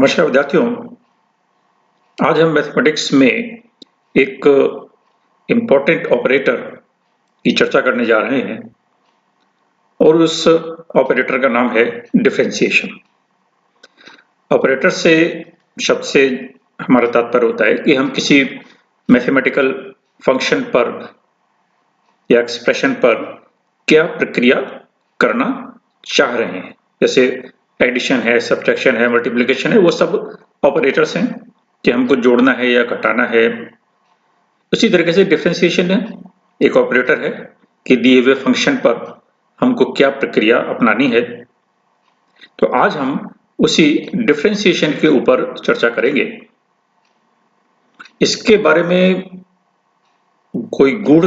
नमस्कार विद्यार्थियों। आज हम मैथमेटिक्स में एक इम्पॉर्टेंट ऑपरेटर की चर्चा करने जा रहे हैं और उस ऑपरेटर का नाम है डिफरेंशिएशन। ऑपरेटर से शब्द से हमारा तात्पर्य होता है कि हम किसी मैथमेटिकल फंक्शन पर या एक्सप्रेशन पर क्या प्रक्रिया करना चाह रहे हैं। जैसे एडिशन है, सब्ट्रैक्शन है, मल्टीप्लिकेशन है, वो सब ऑपरेटर्स हैं कि हमको जोड़ना है या घटाना है। उसी तरीके से डिफरेंशिएशन है, एक ऑपरेटर है कि दिए हुए फंक्शन पर हमको क्या प्रक्रिया अपनानी है। तो आज हम उसी डिफरेंशिएशन के ऊपर चर्चा करेंगे। इसके बारे में कोई गूढ़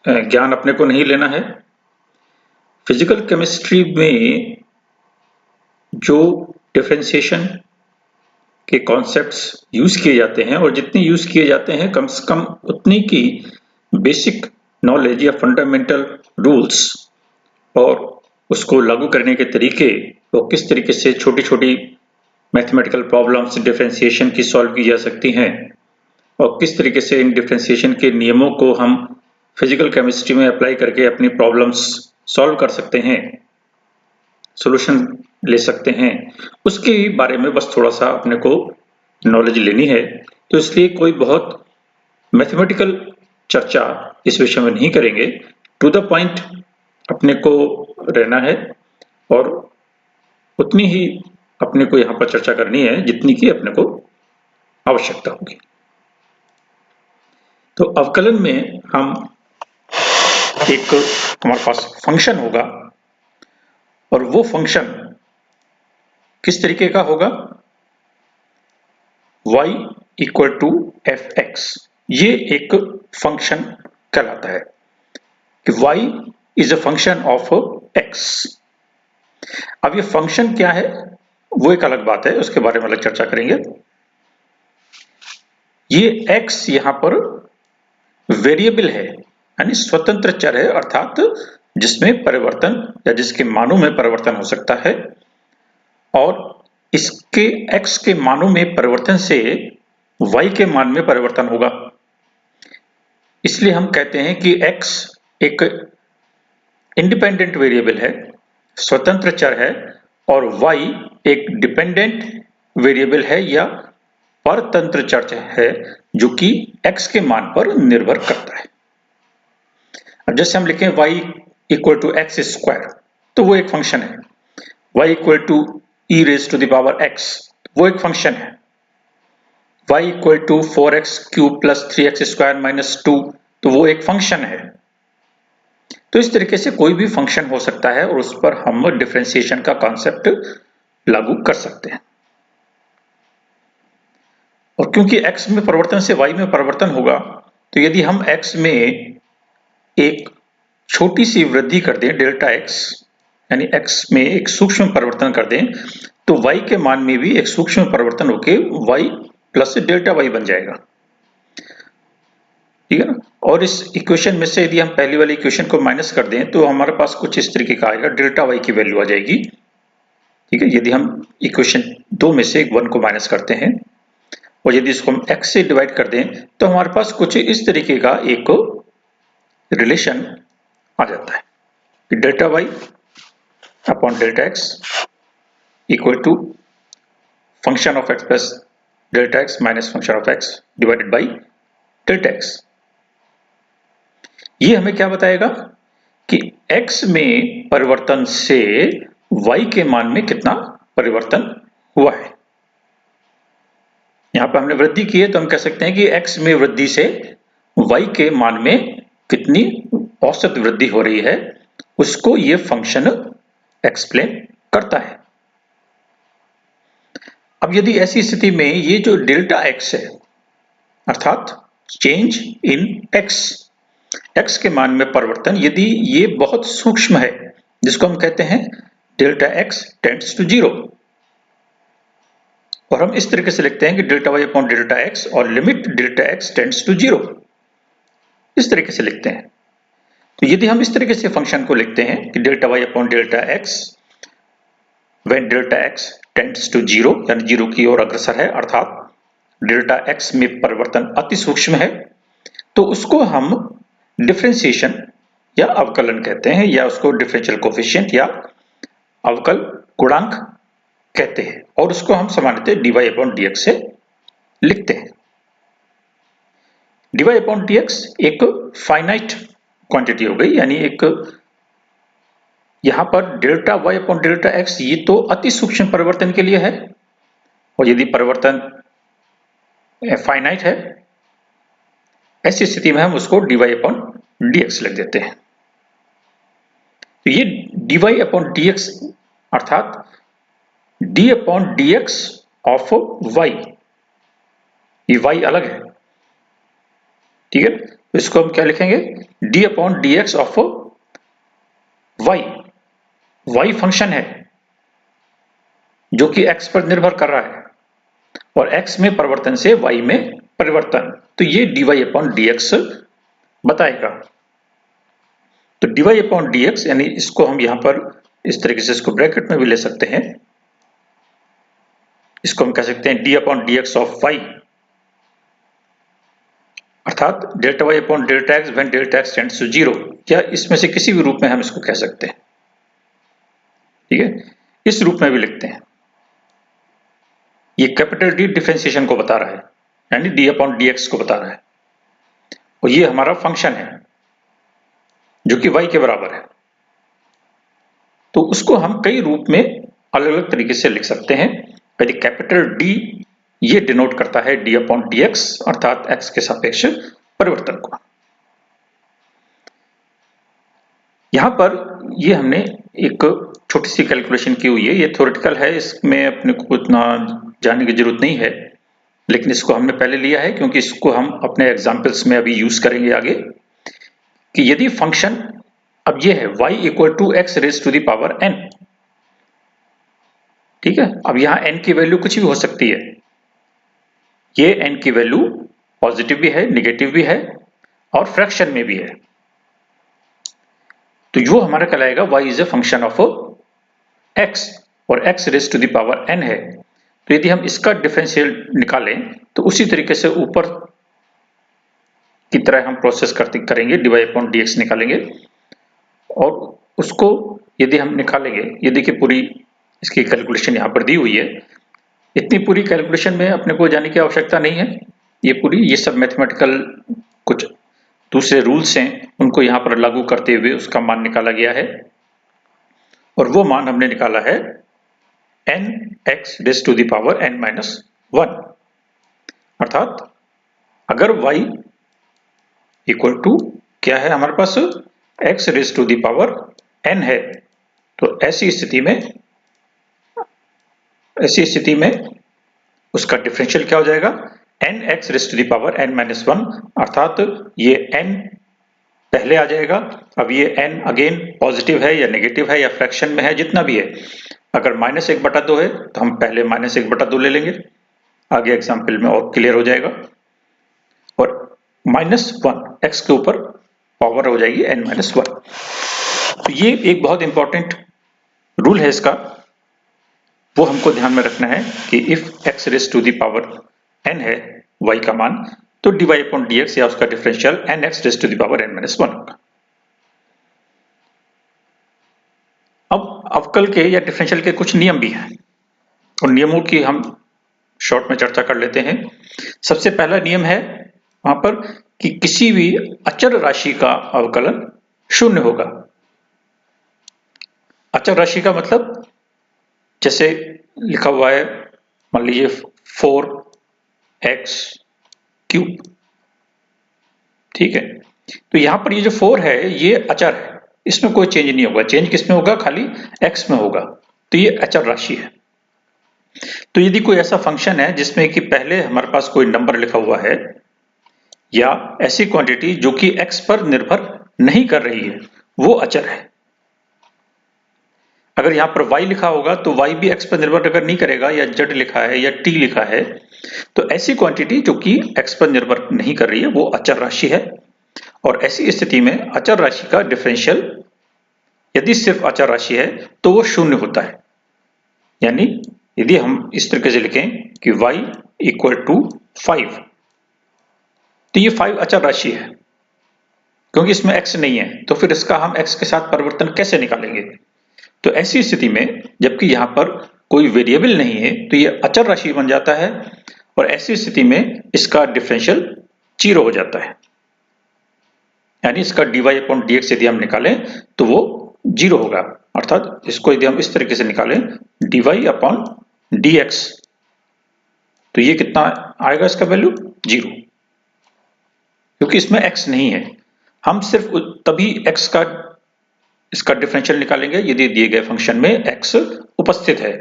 ज्ञान अपने को नहीं लेना है। फिजिकल केमिस्ट्री में जो डिफरेंशिएशन के कॉन्सेप्ट्स यूज किए जाते हैं और जितने यूज किए जाते हैं कम से कम उतनी की बेसिक नॉलेज या फंडामेंटल रूल्स और उसको लागू करने के तरीके, वो किस तरीके से छोटी छोटी मैथमेटिकल प्रॉब्लम्स डिफरेंशिएशन की सॉल्व की जा सकती हैं और किस तरीके से इन डिफरेंशिएशन के नियमों को हम फिजिकल केमिस्ट्री में अप्लाई करके अपनी प्रॉब्लम्स सॉल्व कर सकते हैं, सॉल्यूशन ले सकते हैं, उसके बारे में बस थोड़ा सा अपने को नॉलेज लेनी है। तो इसलिए कोई बहुत मैथमेटिकल चर्चा इस विषय में नहीं करेंगे, टू द पॉइंट अपने को रहना है और उतनी ही अपने को यहाँ पर चर्चा करनी है जितनी की अपने को आवश्यकता होगी। तो अवकलन में हम एक हमारे पास फंक्शन होगा और वो फंक्शन किस तरीके का होगा, y equal to F X, ये एक फंक्शन कहलाता है कि y is a function of x। अब ये फंक्शन क्या है वो एक अलग बात है, उसके बारे में अलग चर्चा करेंगे। ये x यहां पर वेरिएबल है यानी स्वतंत्र चर है, अर्थात जिसमें परिवर्तन या जिसके मानों में परिवर्तन हो सकता है और इसके x के मानों में परिवर्तन से y के मान में परिवर्तन होगा। इसलिए हम कहते हैं कि x एक इंडिपेंडेंट वेरिएबल है, स्वतंत्र चर है, और y एक डिपेंडेंट वेरिएबल है या परतंत्र चर है जो कि x के मान पर निर्भर करता है। अब जैसे हम लिखें y equal to X square, तो वो एक फंक्शन है। y equal to E raise to the power x, वो एक फंक्शन है। y equal to 4x cube plus 3x square minus 2, तो वो एक फंक्शन है। तो इस तरीके से कोई भी फंक्शन हो सकता है और उस पर हम डिफरेंशिएशन का कॉन्सेप्ट लागू कर सकते हैं। और क्योंकि x में परिवर्तन से y में परिवर्तन होगा, तो यदि हम x में एक छोटी सी वृद्धि कर दें डेल्टा x, यानी x में एक सूक्ष्म परिवर्तन कर दें, तो y के मान में भी एक सूक्ष्म परिवर्तन होके y प्लस डेल्टा y बन जाएगा, ठीक है ना। और इस इक्वेशन में से यदि हम पहली वाली इक्वेशन को माइनस कर दें तो हमारे पास कुछ इस तरीके का आएगा, डेल्टा y की वैल्यू आ जाएगी, ठीक है। यदि हम इक्वेशन 2 में से 1 को माइनस करते हैं और यदि इसको हम x से डिवाइड कर दें तो हमारे पास कुछ इस तरीके का एक रिलेशन आ जाता है कि delta y upon delta x equal to function of x plus delta x minus function of x divided by delta x। ये हमें क्या बताएगा कि x में परिवर्तन से y के मान में कितना परिवर्तन हुआ है। यहां पर हमने वृद्धि की है तो हम कह सकते हैं कि x में वृद्धि से y के मान में कितनी औसत वृद्धि हो रही है, उसको ये फंक्शन एक्सप्लेन करता है। अब यदि ऐसी स्थिति में ये जो डेल्टा x है, अर्थात चेंज इन x के मान में परिवर्तन, यदि ये बहुत सूक्ष्म है, जिसको हम कहते हैं डेल्टा x टेंड्स टू 0, और हम इस तरीके से लिखते हैं कि delta y upon delta x और limit delta x tends to 0, इस तरीके से लिखते हैं। तो यदि हम इस तरीके से फंक्शन को लिखते हैं कि delta y upon delta x when delta x tends to zero यानी जीरो की ओर अग्रसर है, अर्थात डेल्टा एक्स में परिवर्तन अति सूक्ष्म है, तो उसको हम डिफरेंशिएशन या अवकलन कहते हैं, या उसको डिफरेंशियल कोफिशिएंट या अवकल गुणांक कहते हैं, और उसको हम सामान्यतः dy अपॉन dx से लिखते हैं। dy अपॉन dx एक फाइनाइट क्वांटिटी हो गई, यानी एक यहां पर delta y upon delta x ये तो अति सूक्ष्म परिवर्तन के लिए है, और यदि परिवर्तन फाइनाइट है ऐसी स्थिति में हम उसको dy अपॉन dx लिख देते हैं। तो ये dy अपॉन dx अर्थात d upon dx of y, ये y अलग है, ठीक है, तो इसको हम क्या लिखेंगे, d upon dx of y, y function है जो कि x पर निर्भर कर रहा है, और x में परिवर्तन से y में परिवर्तन, तो ये dy अपॉन dx बताएगा। तो dy अपॉन dx यानी इसको हम यहां पर इस तरीके से इसको ब्रैकेट में भी ले सकते हैं, इसको हम कह सकते हैं d upon dx of y, अर्थात delta y upon delta x when delta x tends to zero, या इसमें से किसी भी रूप में हम इसको कह सकते हैं, ठीक है, इस रूप में भी लिखते हैं। ये कैपिटल D डिफरेंशिएशन को बता रहा है, यानी d अपॉन dx को बता रहा है, और ये हमारा फंक्शन है जो कि y के बराबर है, तो उसको हम कई रूप में अलग अलग तरीके से लिख सकते हैं। यदि कैपिटल D ये डिनोट करता है d अपॉन dx अर्थात x के सापेक्ष परिवर्तन को। यहां पर ये हमने एक छोटी सी कैलकुलेशन की हुई है, ये थ्योरेटिकल है, इसमें अपने को इतना जानने की जरूरत नहीं है, लेकिन इसको हमने पहले लिया है क्योंकि इसको हम अपने एग्जाम्पल्स में अभी यूज करेंगे आगे, कि यदि फंक्शन अब ये है y equal to X raise to the power n, ठीक है, अब यहां n की वैल्यू कुछ भी हो सकती है, ये n की वैल्यू पॉजिटिव भी है, निगेटिव भी है और फ्रैक्शन में भी है, तो जो हमारा कहलाएगा y is a function of x, और x raise to the power n है, तो यदि हम इसका डिफरेंशियल निकालें तो उसी तरीके से ऊपर की तरह हम प्रोसेस करेंगे, dy अपॉन dx निकालेंगे, और उसको यदि हम निकालेंगे, ये देखिए पूरी इसकी कैलकुलेशन यहाँ पर दी हुई है, इतनी पूरी कैलकुलेशन में अपने को जाने की आवश्यकता नहीं है, ये सब मैथमेटिकल कुछ दूसरे रूल्स हैं, उनको यहाँ पर लागू करते हुए उसका मान निकाला गया है, और वो मान हमने निकाला है nx raise to the power n minus 1, अर्थात अगर y इक्वल टू क्या है हमारे पास x raise to the power n है, तो ऐसी स्थिति में उसका डिफरेंशियल क्या हो जाएगा, nx raise to the power n minus 1, अर्थात ये n पहले आ जाएगा। अब ये n अगेन पॉजिटिव है या नेगेटिव है या फ्रैक्शन में है, जितना भी है, अगर -1/2 है तो हम पहले -1/2 ले लेंगे, आगे एग्जाम्पल में और क्लियर हो जाएगा, और -1 x के ऊपर पावर हो जाएगी n-1। तो ये एक बहुत इंपॉर्टेंट रूल है इसका, वो हमको ध्यान में रखना है कि if x raise to the power n है y का मान, तो dy अपॉन dx या उसका differential nx raise to the power n-1 होगा। अब अवकल के या डिफरेंशियल के कुछ नियम भी हैं, और नियमों की हम शॉर्ट में चर्चा कर लेते हैं। सबसे पहला नियम है वहां पर कि किसी भी अचर राशि का अवकलन शून्य होगा। अचर राशि का मतलब जैसे लिखा हुआ है, मान लीजिए 4x क्यूब, ठीक है, तो यहां पर ये जो 4 है ये अचर है, इसमें कोई चेंज नहीं होगा, चेंज किसमें होगा, खाली x में होगा, तो ये अचर राशि है। तो यदि कोई ऐसा फंक्शन है जिसमें कि पहले हमारे पास कोई नंबर लिखा हुआ है, या ऐसी क्वांटिटी जो कि x पर निर्भर नहीं कर रही है, वो अचर है। अगर यहां पर y लिखा होगा तो y भी x पर निर्भर अगर नहीं करेगा, या z लिखा है या t लिखा है, तो ऐसी क्वांटिटी जो कि x पर निर्भर नहीं कर रही है वो अचर राशि है, और ऐसी स्थिति में अचर राशि का डिफरेंशियल यदि सिर्फ अचर राशि है तो वो शून्य होता है, यानी यदि हम इस तरीके से लिखें कि y इक्वल टू 5, तो ये 5 अचर राशि है क्योंकि इसमें x नहीं है, तो फिर इसका हम x के साथ परिवर्तन कैसे निकालेंगे? तो ऐसी स्थिति में जबकि यहाँ पर कोई वेरिएबल नहीं है तो ये अचर राशि बन जाता है और ऐसी स्थिति में इसका डिफरेंशियल 0 हो जाता है, यानी इसका dy/dx यदि हम निकालें तो वो 0 होगा। अर्थात इसको यदि हम इस तरीके से निकालें dy/dx, तो ये कितना आएगा इसका वैल्यू 0, क्योंकि इसमें x नहीं है। हम सिर्फ तभी x का इसका डिफरेंशियल निकालेंगे यदि दिए गए फंक्शन में x उपस्थित है,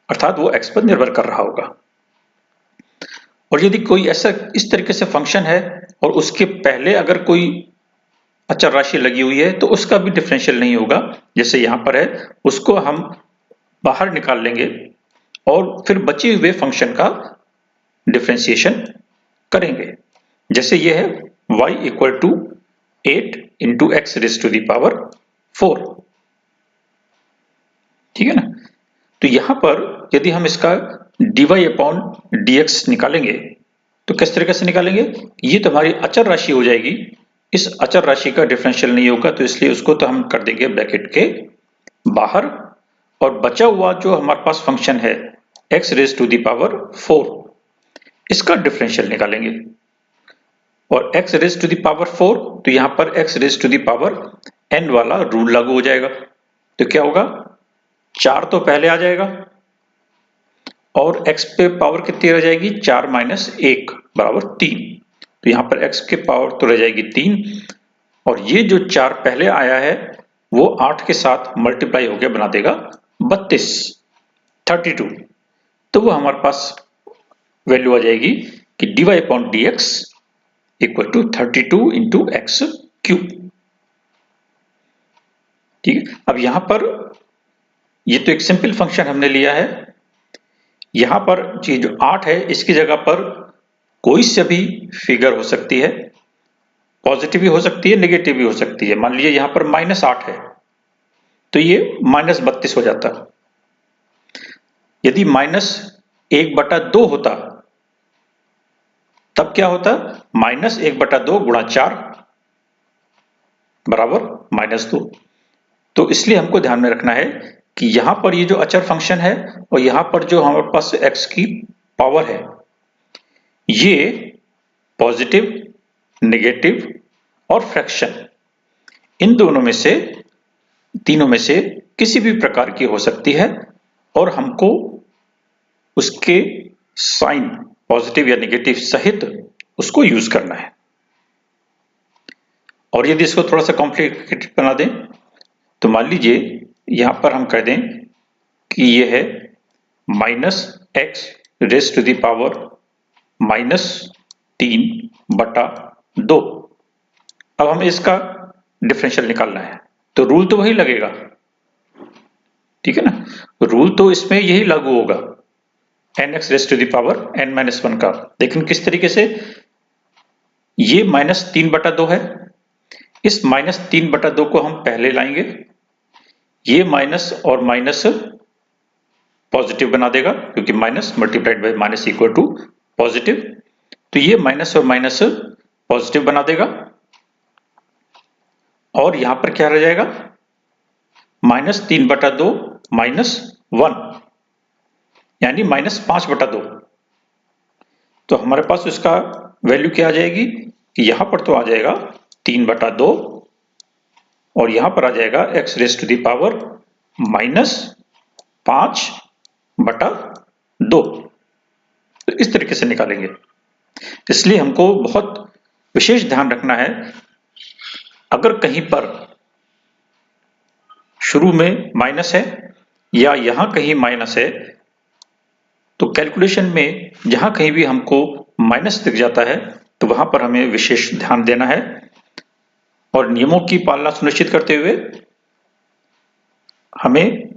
अर्थात वो x पर निर्भर कर रहा होगा। और यदि कोई ऐसा इस तरीके से फंक्शन है और उसके पहले अगर कोई अचर राशि लगी हुई है तो उसका भी डिफरेंशियल नहीं होगा, जैसे यहाँ पर है, उसको हम बाहर निकाल लेंगे और फिर बचे हुए फंक्शन का डिफरेंशिएशन करेंगे। जैसे ये है y equal to 8 into x raise to the power 4, ठीक है ना। तो यहां पर यदि हम इसका dy/dx निकालेंगे तो किस तरीके से निकालेंगे? ये तो हमारी अचर राशि हो जाएगी, इस अचर राशि का डिफरेंशियल नहीं होगा तो इसलिए उसको तो हम कर देंगे ब्रैकेट के बाहर, और बचा हुआ जो हमारे पास फंक्शन है x raise to the power 4, इसका डिफरेंशियल निकालेंगे। और x raise to the power 4, तो यहां पर x raise to the power n वाला रूल लागू हो जाएगा। तो क्या होगा, 4 तो पहले आ जाएगा और x पे पावर कितनी रह जाएगी, 4 माइनस 1 बराबर 3। तो यहां पर x के पावर तो रह जाएगी 3, और ये जो 4 पहले आया है वो 8 के साथ मल्टीप्लाई होकर बना देगा 32। तो वो हमारे पास वैल्यू आ जाएगी कि dy/dx equal to 32 into x cube. ठीक है, अब यहां पर ये तो एक सिंपल फंक्शन हमने लिया है, यहां पर ये जो 8 है इसकी जगह पर कोई से भी फिगर हो सकती है, पॉजिटिव भी हो सकती है, नेगेटिव भी हो सकती है। मान लीजिए यहां पर -8 है तो ये -32 हो जाता। यदि -1/2 होता तब क्या होता, -1/2 गुणा 4 बराबर -2। तो इसलिए हमको ध्यान में रखना है कि यहां पर ये जो अचर फंक्शन है और यहां पर जो हमारे पास x की पावर है, ये पॉजिटिव, नेगेटिव और फ्रैक्शन, इन दोनों में से, तीनों में से किसी भी प्रकार की हो सकती है, और हमको उसके साइन पॉजिटिव या नेगेटिव सहित उसको यूज करना है। और यदि इसको थोड़ा सा कॉम्प्लिकेटेड बना दें तो मान लीजिए यहां पर हम कह दें कि ये है -x raise to the power -3/2। अब हमें इसका डिफरेंशियल निकालना है तो रूल तो वही लगेगा, ठीक है ना। रूल तो इसमें यही लागू होगा nx raise to the power n-1 का। लेकिन किस तरीके से, ये -3/2 है, इस -3/2 को हम पहले लाएंगे, ये माइनस और माइनस पॉजिटिव बना देगा क्योंकि minus multiplied by minus equal to positive, तो ये माइनस और माइनस पॉजिटिव बना देगा, और यहां पर क्या रह जाएगा, -3/2 -1 यानी -5/2। तो हमारे पास उसका वैल्यू क्या आ जाएगी कि यहां पर तो आ जाएगा 3/2 और यहां पर आ जाएगा x raise to the power -5/2। तो इस तरीके से निकालेंगे। इसलिए हमको बहुत विशेष ध्यान रखना है, अगर कहीं पर शुरू में माइनस है या यहां कहीं माइनस है तो कैलकुलेशन में जहां कहीं भी हमको माइनस दिख जाता है तो वहां पर हमें विशेष ध्यान देना है और नियमों की पालना सुनिश्चित करते हुए हमें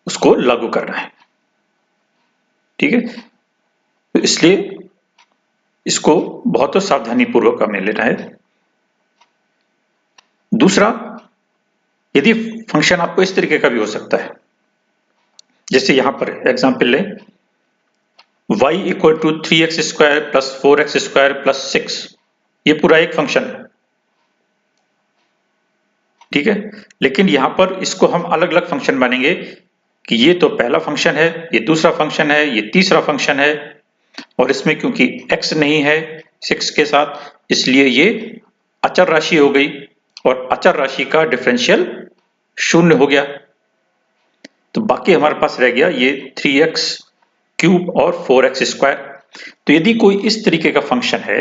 उसको लागू करना है, ठीक है। तो इसलिए इसको बहुत सावधानी पूर्वक हमें लेना है। दूसरा, यदि फंक्शन आपको इस तरीके का भी हो सकता है, जैसे यहां पर एग्जांपल लें, y equal to 3x square plus 4x square plus 6, ये पूरा एक फंक्शन है, ठीक है। लेकिन यहां पर इसको हम अलग अलग फंक्शन मानेंगे कि ये तो पहला फंक्शन है, ये दूसरा फंक्शन है, ये तीसरा फंक्शन है, और इसमें क्योंकि x नहीं है 6 के साथ, इसलिए ये अचर राशि हो गई, और अचर राशि का डिफरेंशियल 0 हो गया। तो बाकी हमारे पास रह गया ये 3x क्यूब और 4x स्क्वायर। तो यदि कोई इस तरीके का फंक्शन है,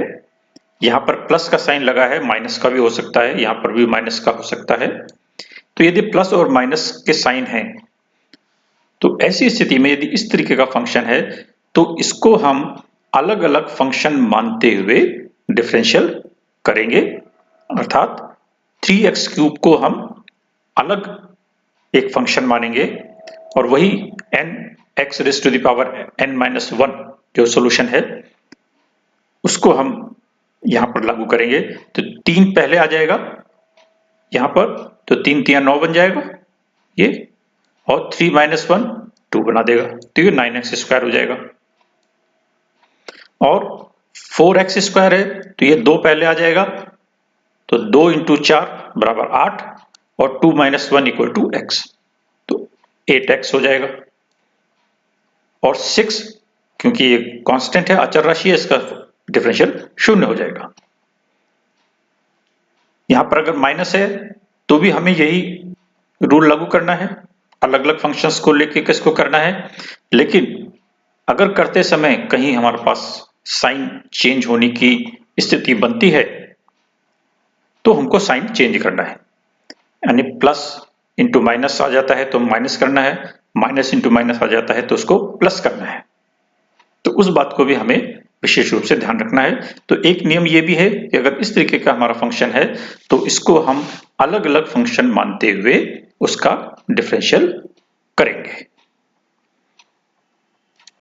यहां पर प्लस का साइन लगा है, माइनस का भी हो सकता है, यहां पर भी माइनस का हो सकता है। तो यदि प्लस और माइनस के साइन हैं, तो ऐसी स्थिति में यदि इस तरीके का फंक्शन है, तो इसको हम अलग अलग फंक्शन मानते हुए डिफरेंशियल करेंगे, अर्थात 3x क्यूब को हम अलग एक फंक्शन मानेंगे, और वही n(x raised to the power n-1) जो सॉल्यूशन है उसको हम यहां पर लागू करेंगे। तो 3 पहले आ जाएगा यहां पर, तो 3 3 9 बन जाएगा ये, और 3 - 1 2 बना देगा, तो ये 9x स्क्वायर हो जाएगा। और 4x स्क्वायर है, तो ये 2 पहले आ जाएगा, तो 2 × 4 बराबर 8, और 2 - 1 = x, तो 8x हो जाएगा। और 6, क्योंकि ये कांस्टेंट है, अचर राशि है, इसका डिफरेंशियल 0 हो जाएगा। यहां पर अगर माइनस है तो भी हमें यही रूल लागू करना है, अलग अलग फंक्शंस को लेके किसको करना है। लेकिन अगर करते समय कहीं हमारे पास साइन चेंज होने की स्थिति बनती है, तो हमको साइन चेंज करना है, यानी प्लस इंटू माइनस आ जाता है तो माइनस करना है, माइनस इंटू माइनस आ जाता है तो उसको प्लस करना है। तो उस बात को भी हमें विशेष रूप से ध्यान रखना है। तो एक नियम ये भी है कि अगर इस तरीके का हमारा फंक्शन है, तो इसको हम अलग अलग फंक्शन मानते हुए उसका डिफरेंशियल करेंगे।